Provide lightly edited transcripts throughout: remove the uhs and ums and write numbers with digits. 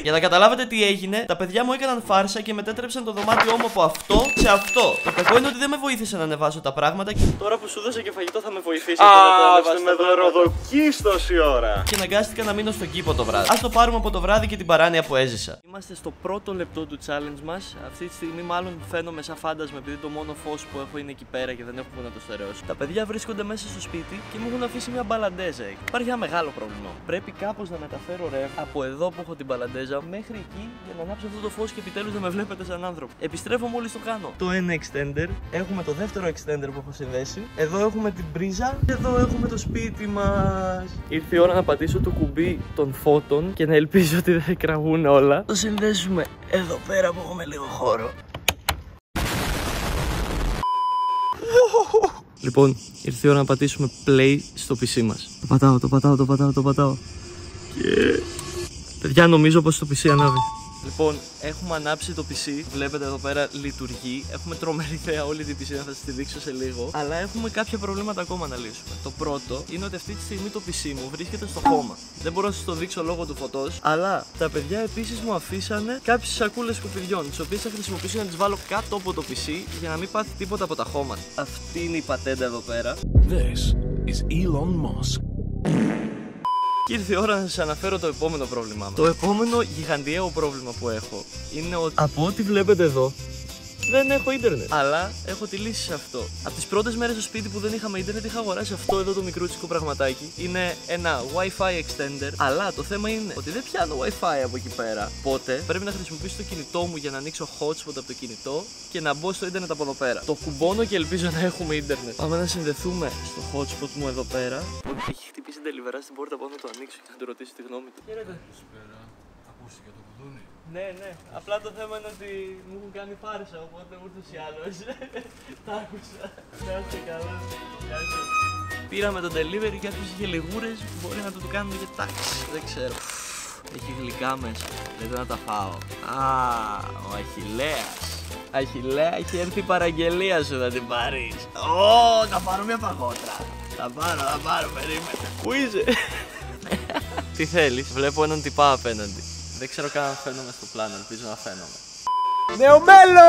Για να καταλάβετε τι έγινε, τα παιδιά μου έκαναν φάρσα και μετέτρεψαν το δωμάτιό μου από αυτό σε αυτό. Το κακό είναι ότι δεν με βοήθησε να ανεβάσω τα πράγματα. Και τώρα που σου δώσα και φαγητό θα με βοηθήσει. Με δωροδοκείς τόση ώρα. Και αναγκάστηκα να μείνω στον κήπο το βράδυ. Ας το πάρουμε από το βράδυ και την παράνοια που έζησα. Είμαστε στο πρώτο λεπτό του challenge μας. Αυτή τη στιγμή, μάλλον φαίνομαι σαν φάντασμα επειδή το μόνο φως που έχω είναι εκεί πέρα και δεν έχω που να το στερεώσω. Τα παιδιά βρίσκονται μέσα στο σπίτι και μου έχουν αφήσει μια μπαλαντέζα. Υπάρχει ένα μεγάλο πρόβλημα. Πρέπει κάπως να μεταφέρω ρεύμα από εδώ που έχω την μπαλαντέζα μέχρι εκεί για να ανάψω αυτό το φως και επιτέλους να με βλέπετε σαν άνθρωπο. Επιστρέφω μόλις το κάνω. Το ένα extender, έχουμε το δεύτερο extender που έχω συνδέσει. Εδώ έχουμε την πρίζα και εδώ έχουμε το σπίτι μας. Ήρθε η ώρα να πατήσω το κουμπί των φώτων και να ελπίζω ότι δεν θα κραγούν όλα. Το συνδέσουμε εδώ πέρα που έχουμε λίγο χώρο. Λοιπόν, ήρθε η ώρα να πατήσουμε play στο PC μας. Το πατάω. Και... παιδιά, νομίζω πως το PC ανάβει. Λοιπόν, έχουμε ανάψει το PC, βλέπετε εδώ πέρα λειτουργεί. Έχουμε τρομερή θέα όλη την PC, να θα σας τη δείξω σε λίγο. Αλλά έχουμε κάποια προβλήματα ακόμα να λύσουμε. Το πρώτο είναι ότι αυτή τη στιγμή το PC μου βρίσκεται στο χώμα. Δεν μπορώ να σας το δείξω λόγω του φωτός. Αλλά τα παιδιά επίσης μου αφήσανε κάποιες σακούλες σκουπιδιών, τις οποίες θα χρησιμοποιήσω να τις βάλω κάτω από το PC για να μην πάθει τίποτα από τα χώματα. Αυτή είναι η πατέντα εδώ πέρα. This is Elon Musk. Και ήρθε η ώρα να σας αναφέρω το επόμενο πρόβλημά μου. Το επόμενο γιγαντιαίο πρόβλημα που έχω είναι ότι από ό,τι βλέπετε εδώ δεν έχω ίντερνετ. Αλλά έχω τη λύση σε αυτό. Από τις πρώτες μέρες στο σπίτι που δεν είχαμε ίντερνετ είχα αγοράσει αυτό εδώ το μικρούτσικο πραγματάκι. Είναι ένα Wi-Fi extender. Αλλά το θέμα είναι ότι δεν πιάνω Wi-Fi από εκεί πέρα. Οπότε πρέπει να χρησιμοποιήσω το κινητό μου για να ανοίξω hotspot από το κινητό και να μπω στο ίντερνετ από εδώ πέρα. Το κουμπώνω και ελπίζω να έχουμε ίντερνετ. Πάμε να συνδεθούμε στο hotspot μου εδώ πέρα. Έχει χτυπήσει την τελειβερά στην πόρτα, πάω να το ανοίξω και να του ρωτήσω τη γνώμη του. Χαίρετε. Ακούστηκε το κουδούνι. Ναι. Απλά το θέμα είναι ότι μου έχουν κάνει φάρσα, οπότε ούτως ή άλλως τα άκουσα. Να είστε καλά. Γεια σας. Πήραμε τον delivery και κάποιος είχε λιγούρες που μπορεί να του κάνουμε και τάξη. Δεν ξέρω. Έχει γλυκά μέσα. Λέτε να τα φάω. Ο Αχιλλέας. Αχιλλέα, έχει έρθει η παραγγελία σου, θα την πάρεις. Θα πάρω μια παγότρα. Θα πάρω, περίμενε. Πού είσαι? Τι θέλεις? Βλέπω έναν τυπά απέναντι. Δεν ξέρω καν αν φαίνομαι στο πλάνο, ελπίζω να φαίνομαι. Νέο μέλος!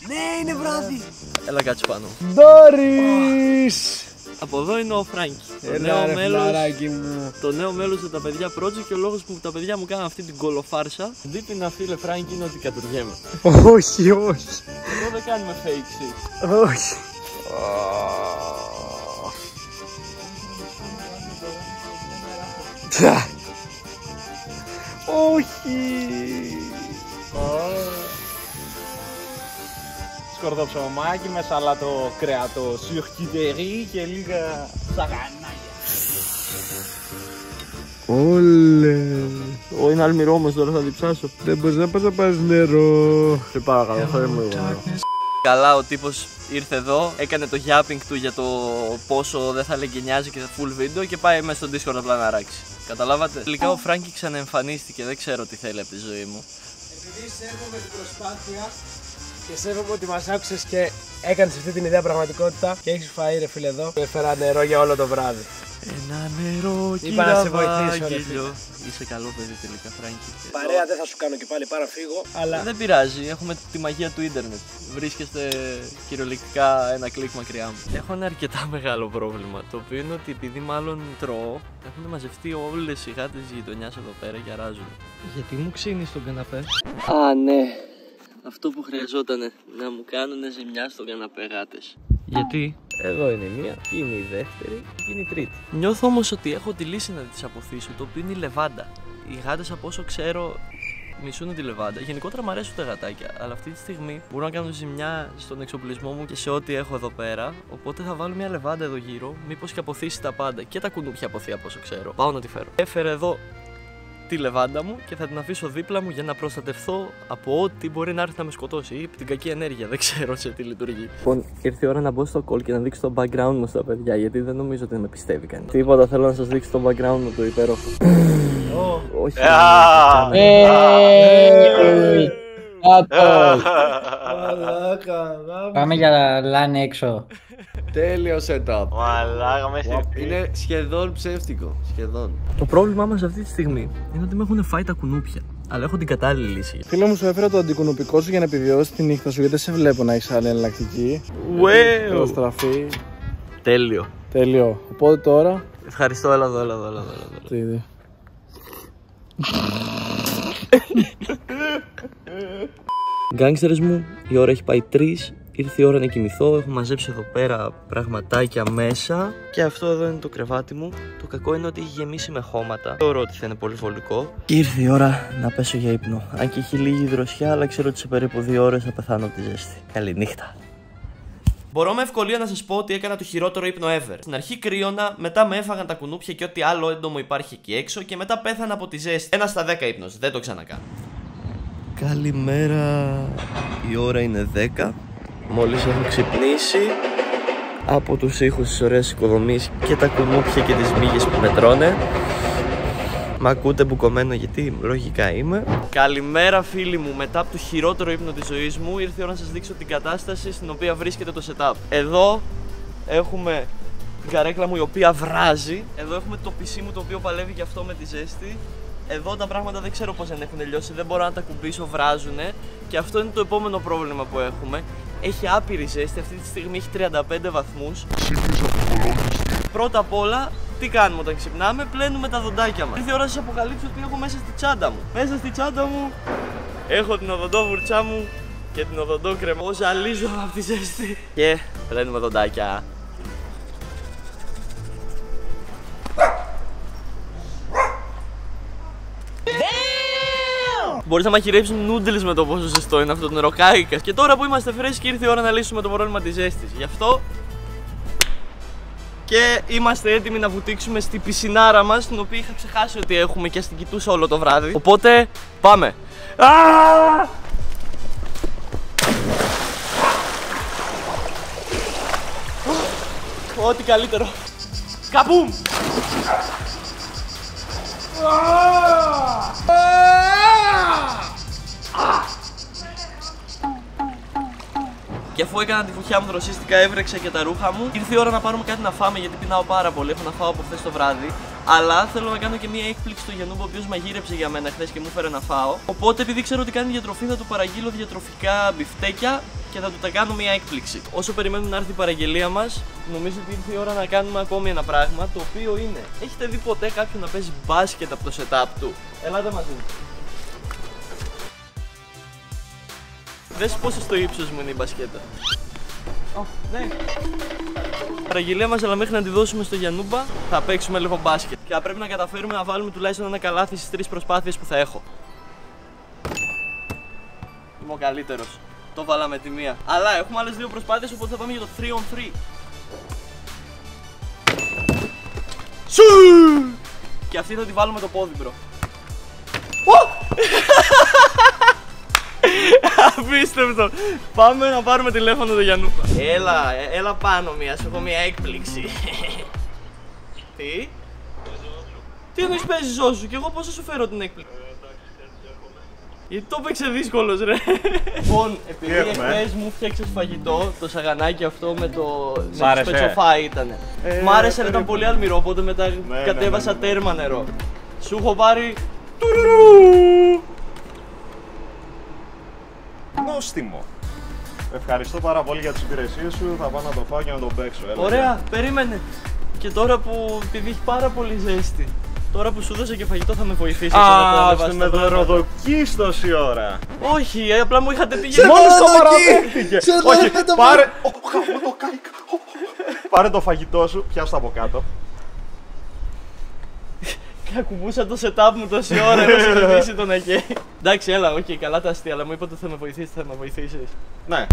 Ναι, είναι βράδυ. Έλα κάτσε πάνω. Ντόρις! Από εδώ είναι ο Φράγκη. Το νέο μέλος του Τα Παιδιά Project και ο λόγος που τα παιδιά μου κάνουν αυτή την κολοφάρσα. Δίπλα φίλε Φράγκη είναι ότι κατουργέμαι. Όχι. Εδώ δεν κάνουμε fake shit. Όχι. Όχι. Σκορδοψωμάκι με σαλάτο κρέατο σουρκιτερί και λίγα σαγανάκια. Ω, είναι αλμυρό όμως, τώρα θα διψάσω. Δεν μπορείς να πας να πάρεις νερό. Σε παρακαλώ, φέρε μου λίγο νερό. Καλά, ο τύπος ήρθε εδώ, έκανε το yapping του για το πόσο δεν θα λεγκαινιάζει και θα full video και πάει μέσα στο Discord απλά να ράξει. Καταλάβατε? Τελικά ο Φράγκη ξαναεμφανίστηκε, δεν ξέρω τι θέλει από τη ζωή μου. Επειδή σέβομαι την προσπάθεια και σέβομαι ότι μας άκουσες και έκανες αυτή την ιδέα πραγματικότητα και έχεις φαεί ρε φίλε εδώ. Έφερα νερό για όλο το βράδυ. Ένα νερό, είπα να σε βοηθήσω ρε φίλε. Είσαι καλό παιδί τελικά, Φράγκη. Παρέα δεν θα σου κάνω και πάλι πάρα φύγω, αλλά δεν πειράζει, έχουμε τη μαγεία του ίντερνετ. Βρίσκεστε κυριολεκτικά ένα κλικ μακριά μου. Έχω ένα αρκετά μεγάλο πρόβλημα, το οποίο είναι ότι επειδή μάλλον τρώω, έχουν μαζευτεί όλες οι γάτες της γειτονιάς εδώ πέρα και αράζουν. Γιατί μου ξύνεις τον καναπέ? Ναι. Αυτό που χρειαζόταν, να μου κάνουν ζημιά στον καναπέ γάτες. Γιατί? Εδώ είναι η μία, εκεί είναι η δεύτερη, εκεί είναι η τρίτη. Νιώθω όμως ότι έχω τη λύση να τις αποθήσω, το οποίο είναι η λεβάντα. Οι γάτες από όσο ξέρω μισούν τη λεβάντα. Γενικότερα μου αρέσουν τα γατάκια, αλλά αυτή τη στιγμή μπορούν να κάνουν ζημιά στον εξοπλισμό μου και σε ό,τι έχω εδώ πέρα. Οπότε θα βάλω μια λεβάντα εδώ γύρω, μήπως και αποθήσει τα πάντα. Και τα κουνούπια αποθεί από όσο ξέρω. Πάω να τη φέρω. Έφερε εδώ τη λεβάντα μου και θα την αφήσω δίπλα μου για να προστατευθώ από ό,τι μπορεί να έρθει να με σκοτώσει ή από την κακή ενέργεια. Δεν ξέρω σε τι λειτουργεί. Λοιπόν, ήρθε η ώρα να μπω στο call και να δείξω το background μου στα παιδιά, γιατί δεν νομίζω ότι με πιστεύει κανείς. Τίποτα, θέλω να σας δείξω το background μου το υπέροχο. Όχι. Πάμε για λάνε έξω. Τέλειο setup. Μαλάκα, με έχει πει. Είναι σχεδόν ψεύτικο. Σχεδόν. Το πρόβλημά μας αυτή τη στιγμή είναι ότι με έχουν φάει τα κουνούπια. Αλλά έχω την κατάλληλη λύση. Φίλε μου, σου έφερα το αντικουνουπικό σου για να επιβιώσει τη νύχτα σου, γιατί δεν σε βλέπω να έχεις άλλη εναλλακτική. Καταστραφή. Τέλειο. Τέλειο. Οπότε τώρα. Ευχαριστώ, έλα εδώ. Τι είδε. Γκάγκστερες μου, η ώρα έχει πάει 3. Ήρθε η ώρα να κοιμηθώ. Έχω μαζέψει εδώ πέρα πραγματάκια μέσα. Και αυτό εδώ είναι το κρεβάτι μου. Το κακό είναι ότι έχει γεμίσει με χώματα. Θεωρώ ότι θα είναι πολύ βολικό. Και ήρθε η ώρα να πέσω για ύπνο. Αν και έχει λίγη δροσιά, αλλά ξέρω ότι σε περίπου 2 ώρες θα πεθάνω από τη ζέστη. Καληνύχτα. Μπορώ με ευκολία να σας πω ότι έκανα το χειρότερο ύπνο ever. Στην αρχή κρύωνα, μετά με έφαγαν τα κουνούπια και ό,τι άλλο έντομο υπάρχει εκεί έξω και μετά πέθανα από τη ζέστη. 1 στα 10 ύπνος, δεν το ξανακάνω. Καλημέρα. Η ώρα είναι 10. Μόλις έχω ξυπνήσει από τους ήχους της ωραίας οικοδομής και τα κουνούπια και τις μύγες που με τρώνε. Μ' ακούτε μπουκωμένο γιατί λογικά είμαι. Καλημέρα φίλοι μου, μετά από το χειρότερο ύπνο της ζωής μου ήρθε η ώρα να σας δείξω την κατάσταση στην οποία βρίσκεται το setup. Εδώ έχουμε την καρέκλα μου η οποία βράζει. Εδώ έχουμε το PC μου το οποίο παλεύει και αυτό με τη ζέστη. Εδώ τα πράγματα δεν ξέρω πως δεν έχουν λιώσει, δεν μπορώ να τα κουμπίσω, βράζουνε. Και αυτό είναι το επόμενο πρόβλημα που έχουμε. Έχει άπειρη ζέστη, αυτή τη στιγμή έχει 35 βαθμούς. Πρώτα απ' όλα, τι κάνουμε όταν ξυπνάμε, πλένουμε τα δοντάκια μας. Ήρθε η ώρα να σας αποκαλύψω τι έχω μέσα στη τσάντα μου. Μέσα στη τσάντα μου έχω την οδοντόβουρτσά μου και την οδοντόκρεμα. Ζαλίζω από τη ζέστη. Και πλένουμε δοντάκια. Μπορείς να μαχειρέψεις νούντελς με το πόσο ζεστό είναι αυτό το νερό. Κάηκας. Και τώρα που είμαστε φρέσκοι ήρθε η ώρα να λύσουμε το πρόβλημα της ζέστης. Γι' αυτό και είμαστε έτοιμοι να βουτήξουμε στη πισινάρα μας, την οποία είχα ξεχάσει ότι έχουμε και στην κοιτούσα όλο το βράδυ. Οπότε πάμε. Ό,τι καλύτερο. Καμπούμ! Και αφού έκανα τη φωτιά μου, δροσίστηκα, έβρεξα και τα ρούχα μου. Ήρθε η ώρα να πάρουμε κάτι να φάμε γιατί πεινάω πάρα πολύ. Έχω να φάω από χθες το βράδυ. Αλλά θέλω να κάνω και μία έκπληξη στο Γιαννούμπα, ο οποίος μαγείρεψε για μένα χθες και μου έφερε να φάω. Οπότε, επειδή ξέρω ότι κάνει διατροφή, θα του παραγγείλω διατροφικά μπιφτέκια και θα του τα κάνω μία έκπληξη. Όσο περιμένουμε να έρθει η παραγγελία μας, νομίζω ότι ήρθε η ώρα να κάνουμε ακόμη ένα πράγμα, το οποίο είναι. Έχετε δει ποτέ κάποιον να παίζει μπάσκετ από το setup του? Ελάτε μαζί μου. Δες πόσο στο ύψος μου είναι η μπασκέτα. Ναι. Παραγγελία μας, αλλά μέχρι να τη δώσουμε στο Γιαννούμπα θα παίξουμε λίγο μπάσκετ. Και θα πρέπει να καταφέρουμε να βάλουμε τουλάχιστον ένα καλάθι στις 3 προσπάθειες που θα έχω. Είμαι ο καλύτερος. Το βάλαμε τη μία. Αλλά έχουμε άλλες 2 προσπάθειες, οπότε θα πάμε για το 3on3. Σου! Και αυτή θα τη βάλουμε το πόδι, μπρο. Απίστευτο. Πάμε να πάρουμε τηλέφωνο το Γιαννούμπα. Έλα πάνω μία, σου έχω μία έκπληξη. Τι? Τι εννοείς παίζεις όσου, και εγώ πώς θα σου φέρω την έκπληξη? Γιατί το έπαιξε δύσκολος ρε. Λοιπόν, επειδή εχθές μου φτιάξες φαγητό, το σαγανάκι αυτό με το σπετσοφάι ήτανε. Μ' άρεσε, ήταν πολύ αλμυρό, οπότε μετά κατέβασα τέρμα νερό. Σου έχω πάρει νόστιμο. Ευχαριστώ πάρα πολύ για τις υπηρεσίες σου. Θα πάω να το φάω και να το παίξω. Ωραία, περίμενε. Και τώρα που, επειδή έχει πάρα πολύ ζέστη, τώρα που σου δώσα και φαγητό θα με βοηθήσει. Α, με δωροδοκείς τόση ώρα. Όχι, απλά μου είχατε πει μόλις το παραδέχτηκε. Όχι, πάρε. Πάρε το φαγητό σου, πιάσου το από κάτω. Ακουμπούσα το setup μου τόση ώρα, έχω συνειδήσει τον ΑΚΕ. Εντάξει, έλα, οκ, καλά τα αστεία, αλλά μου είπατε ότι θα με βοηθήσεις, θα με βοηθήσεις. Ναι.